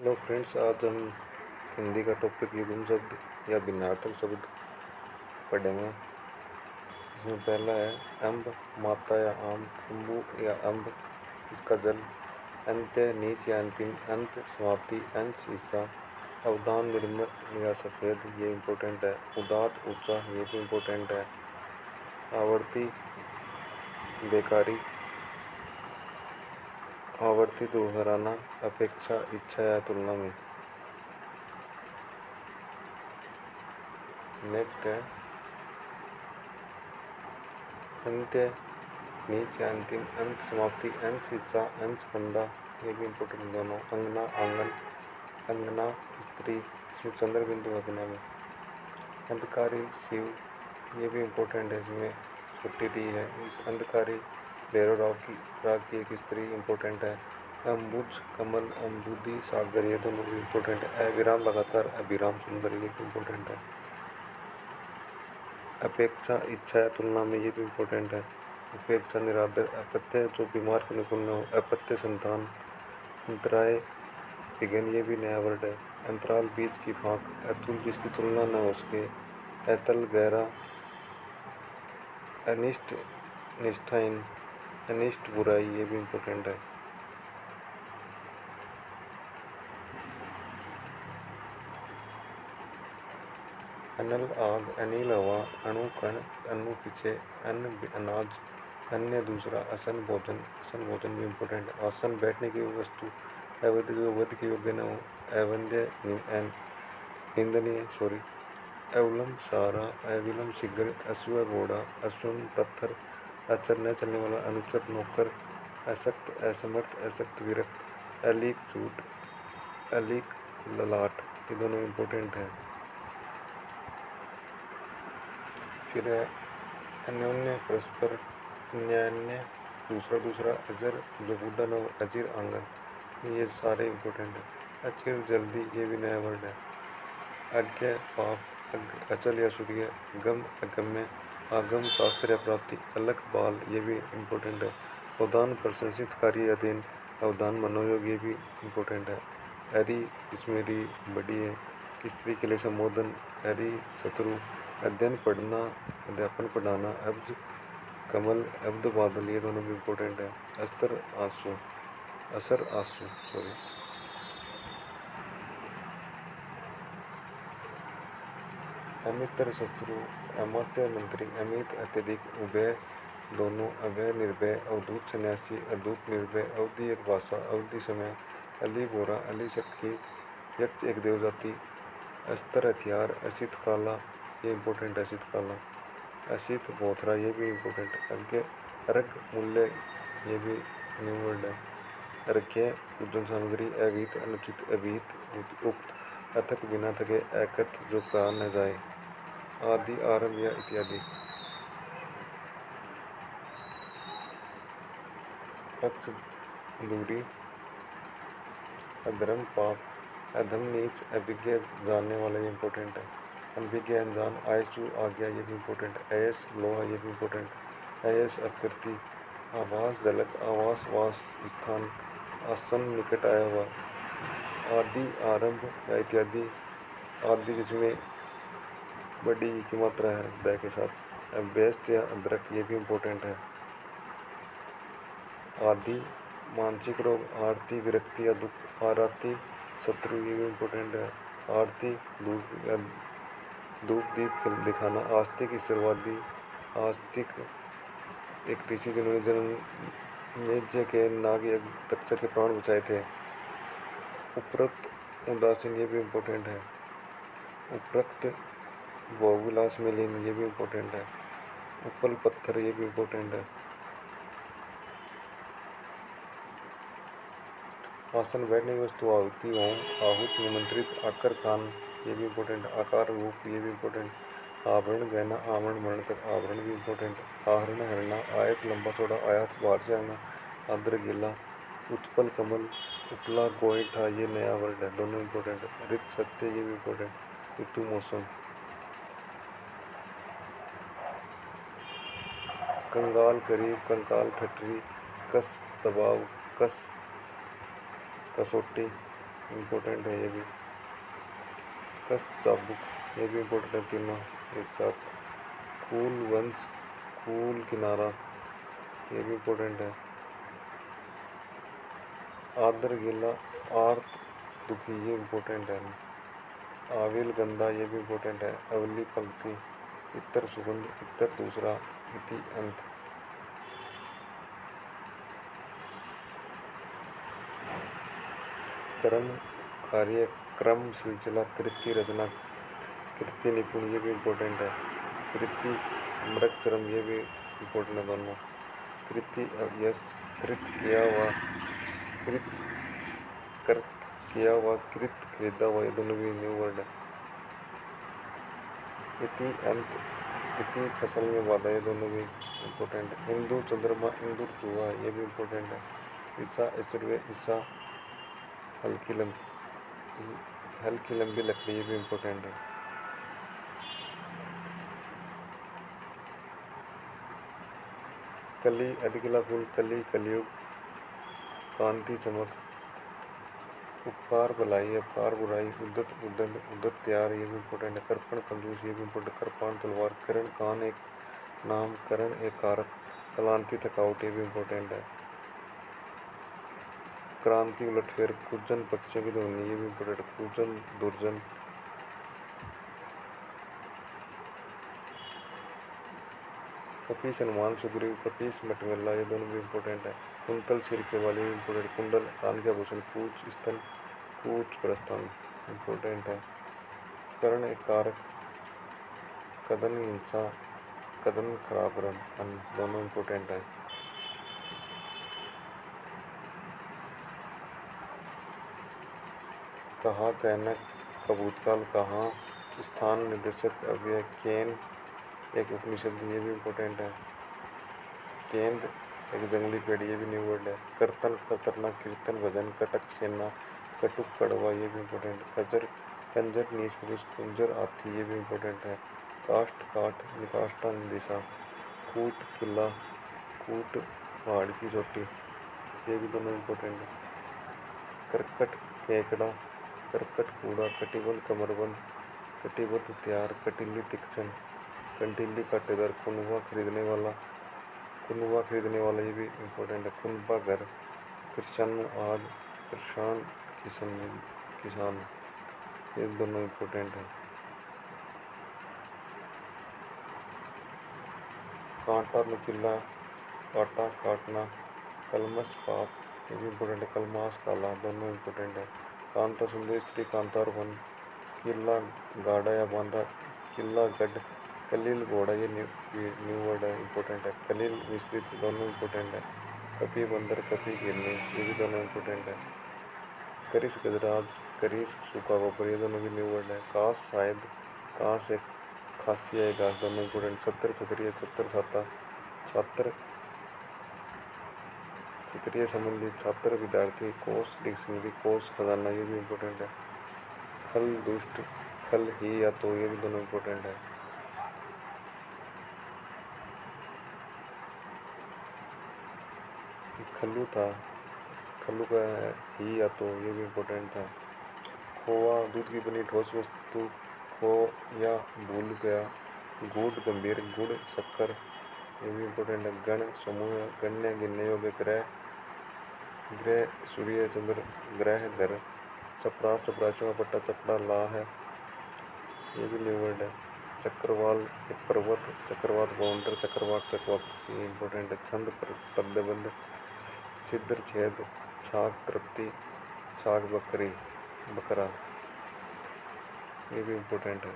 Hello friends, आज हम हिंदी का टॉपिक युग्म शब्द या भिन्नार्थक शब्द पढ़ेंगे। इसमें पहला है अम्ब, माता या आम, अम्बु या अम्ब, इसका जल, अंत्य, नीच या अंतिम, अंत, समाप्ति, अंश, हिस्सा, अवदान, निर्मल या सफ़ेद, ये इम्पोर्टेंट है। उदात, ऊंचा, ये भी इम्पोर्टेंट है। आवर्ती, बेकारी, आवर्ती दोहराना, अपेक्षा, इच्छा या तुलना में। नेक्स्ट है अंत्य, नीच या अंतिम, अंत, समाप्ति, अंश, हिस्सा, अंश, फंदा, ये भी इम्पोर्टेंट दोनों। अंगना, आंगन, अंगना, स्त्री, इसमें चंद्र बिंदु अग्ना में। अंधकारी, शिव, ये भी इम्पोर्टेंट है, इसमें छोटी टी है। इस अंधकारी भैरव राग की एक स्त्री इम्पोर्टेंट है। अम्बुज, कमल, अम्बुदी, सागर, ये दोनों भी इम्पोर्टेंट है। अविराम, लगातार, अभिराम, सुंदर, ये भी इम्पोर्टेंट है। अपेक्षा, इच्छा या तुलना में, ये भी इम्पोर्टेंट है। उपेक्षा, निरादर, अपत्य, जो बीमार के अनुकूल न हो, अपत्य, संतान। अंतराय, विघन, ये भी नया वर्ड है। अंतराल, बीच की फांक। अतुल, जिसकी तुलना न हो सके। अतल, गहरा। अनिष्ट, निष्ठाहीन, अनिष्ट, बुराई, ये भी इम्पोर्टेंट है। अनल, आग, अनिल, हवा। अणु, कण, अनु, पीछे। अन्न, अनाज। अन्य, दूसरा। असन, भोजन, असन भोजन भी इम्पोर्टेंट है। आसन, बैठने की वस्तु। अवध, जो वध के योग्य न हो। अवंद्य, निंदनीय, सॉरी। अवलंब, सहारा। अविलंब, शीघ्र। अश्व, घोड़ा। अश्वम, पत्थर। अचर, न चलने वाला। अनुचर, नौकर। अशक्त, असमर्थ, अशक्त, विरक्त। अलीक, झूठ। अलीक, ललाट, ये दोनों इम्पोर्टेंट है। फिर है अन्योन्य, परस्पर। अन्यान्य, दूसरा दूसरा। अजर, जो बूढ़ा न हो। अजीर, आंगन, ये सारे इम्पोर्टेंट है। अचिर, जल्दी, ये भी नया वर्ड है। अज्ञ, पाप। अचल या सूर्य। गम, अगम्य। आगम, शास्त्र या प्राप्ति। अलग, बाल, ये भी इम्पोर्टेंट है। अवदान, प्रशंसित कार्य या देन। अवदान, मनोयोग, ये भी इम्पोर्टेंट है। अरि, इसमें री बड़ी है। स्त्री के लिए संबोधन। अरि, शत्रु। अध्ययन, पढ़ना, अध्यापन, पढ़ाना। अब्ज, कमल, अब्द, बादल, ये दोनों भी इम्पोर्टेंट है। अस्तर, आंसू। असर, आंसू, सॉरी। अमित्र, शत्रु। अमात्य, मंत्री। अमित, अत्यधिक। उभय, दोनों। अभय, निर्भय। अवधूत, सन्यासी। अधूत, निर्भय। अवधि, एक भाषा। अवधि, समय। अली, बोरा। अली, सखी। यक्ष, एक देवजाति। अस्त्र, हथियार। असित, काला, ये इम्पोर्टेंट है। असित, काला। असित, बोथरा, ये भी इम्पोर्टेंट है। अर्घ्य, अर्घ, मूल्य, ये भी न्यू वर्ड है। अर्घ्य, पूजन सामग्री। अभीत, अनुचित। अभीत, उक्त। अथक, बिना थके। एकथ, जो कहा न जाए। आदि, आरंभ या इत्यादि। पक्ष, दूरी। अधर्म, पाप। अधम, नीच। अभिज्ञ, जानने वाला, ये इम्पोर्टेंट है। अनभिज्ञ, अनजान। आयसु, आज्ञा, ये भी इम्पोर्टेंट है। अयस, लोहा, ये भी इम्पोर्टेंट है। अयस, आकृति। आवास, झलक। आवास, वास, स्थान। आसन, निकट आया हुआ। आदि, आरंभ या इत्यादि। आदि, जिसमें बड़ी की मात्रा है द के साथ। व्यस्त या अदरक, ये भी इम्पोर्टेंट है। आदि, मानसिक रोग। आरती, विरक्ति या दुख। आरती, शत्रु, ये भी इम्पोर्टेंट है। आरती, धूप या धूप दीप दिखाना। आस्तिक, ईश्वरवादी। आस्तिक, एक ऋषि जिन्होंने जन्मेजय के नाग या तक्षक के प्राण बचाए थे। उपरक्त, उदासीन, ये भी इम्पोर्टेंट है। उपरक्त, भोगविलास में लीन, ये भी इम्पोर्टेंट है। उपल, पत्थर, ये भी इम्पोर्टेंट है। आसन, बैठने की वस्तु। आहुति, होम। आहूत, निमंत्रित। आकर, कान, ये भी इम्पोर्टेंट। आकार, रूप, ये भी इम्पोर्टेंट। आवरण, गहना। आवरण, मरण तक। आवरण भी इम्पोर्टेंट। आहरण, हरना। आयत, लंबा चौड़ा। आयात, बाहर से आना। आद्र, गीला। उत्पल, कमल। उपला, गोईठा, ये नया वर्ड है, दोनों इम्पोर्टेंट है। ऋत, सत्य, ये भी इम्पोर्टेंट। ऋतु, मौसम। कंगाल, गरीब। कंकाल, ठटरी। कस, दबाव। कस, कसौटी। इम्पोर्टेंट है ये भी। कस चाबुक ये भी इम्पोर्टेंट है, तीनों एक साथ। कूल वंश, कूल किनारा ये भी इम्पोर्टेंट है। आदर गिला, आर्त दुखी ये इम्पोर्टेंट है। आविल गंदा ये भी इम्पोर्टेंट है। अवली पंक्ति, इतर सुगंध, इतर दूसरा, इति अंत। कर्म कार्य, क्रम सिलसिला, कृति रचना, कृति निपुण ये भी इम्पोर्टेंट है। कृति मृग चरम ये भी इम्पोर्टेंट है दोनों। कृति अव्यस, कृत किया हुआ, कृत कृत किया हुआ, कृत खरीदा हुआ ये दोनों भी न्यू वर्ड है। इति अंत, इति फसल में बाधा ये दोनों भी इम्पोर्टेंट है। इंदु चंद्रमा, इंदुर चूहा ये भी इम्पोर्टेंट है। ईसा इसरवे, ईसा हल्की लंबी लकड़ी ये भी इम्पोर्टेंट है। कली अधिकला फूल, कली कलयुग, कांति चमक, उपकार भलाई, अपकार बुराई, उद्दत उद्दंड, उद्दत त्यार ये भी इम्पोर्टेंट है। कर्पण कंजूस ये भी इम्पोर्टेंट। कृपाण तलवार, करण कान एक नाम, करण एक कारक, क्लांति थकावट ये भी इम्पोर्टेंट है। क्रांति उलटफेर, कुजन पक्षियों की ध्वनि ये भी इम्पोर्टेंट है। कुजन दुर्जन। कपीस हनुमान सुग्रीव, कपीस मटमेला ये दोनों भी इम्पोर्टेंट है। कुंतल सिर के वाले भी इम्पोर्टेंट। कुंडल कान के आभूषण, कूच स्तन, कूच प्रस्थान इम्पोर्टेंट है। करण एक कारक, कदन हिंसा, कदन खराब रन दोनों इम्पोर्टेंट है। कहा कहना, कबूतकाल, कहाँ स्थान निर्देशक अव्यय, केन एक उपनिषद ये भी इम्पोर्टेंट है। केंद्र एक जंगली पेड़ ये भी न्यू वर्ड है। कर्तन कतरना, कीर्तन भजन, कटक सेना, कटुक कड़वा ये भी इम्पोर्टेंट है। खजर कंजर, नीच पुरुष, कुंजर हाथी ये भी इम्पोर्टेंट है। काष्ठ काठ, निकाष्ठा दिशा, कूट किला, कूट पहाड़ की चोटी ये भी दोनों इम्पोर्टेंट है। करकट केकड़ा, करकट कूड़ा, कटिबंध कमरबंद, कटिबद्ध तैयार, कटीली तीक्ष्ण, कंटीली काटेदार, कुनवा खरीदने वाला ये भी इम्पोर्टेंट है। कुनबा घर, कृषाणु आग, कृषाण किसान ये दोनों इम्पोर्टेंट है। कांटा नुकीला, काटा काटना, कलमस पाप ये भी इम्पोर्टेंट है। कलमास काला दोनों इम्पोर्टेंट है। कांता सुंदर स्त्री, कांतार वन, किला गाड़ा या बांधा, किला गढ़, कलील घोड़ा ये न्यू वर्ड है इम्पोर्टेंट है। कलील विस्तृत दोनों इम्पोर्टेंट है। कपी बंदर, कपी गिरने ये भी दोनों इम्पोर्टेंट है। करिस गजराज, करिस सूखा गोबर ये दोनों भी न्यू वर्ड है। कास शायद, कास एक खासी है घास दोनों इम्पोर्टेंट। छत्र छतरी, छत्र छाता, छात्र क्षत्रिय संबंधी, छात्र विद्यार्थी, कोष डिक्शनरी, कोष खजाना ये भी इम्पोर्टेंट है। खल दुष्ट, खल ही या तो ये भी दोनों इम्पोर्टेंट है। खल्लू था, खल्लू का ही या तो ये भी इम्पोर्टेंट था। खोआ दूध की बनी ठोस वस्तु, खो या भूल गया, गुड़ गंभीर, गुड़ शक्कर ये भी इम्पोर्टेंट है। गण समूह, गण्य गिनने योग्य, ग्रह ग्रह सूर्य चंद्र, ग्रह घर, चपरास चपरासियों का पट्टा, चपड़ा ला है ये भी न्यू वर्ड है। चक्रवाल एक पर्वत, चक्रवात बाउंडर, चक्रवाक चकवाक इम्पोर्टेंट है। छंद पद्यबंध, छिद्र छेद, छाक तृप्ति, छाक बकरी बकरा ये भी इम्पोर्टेंट है।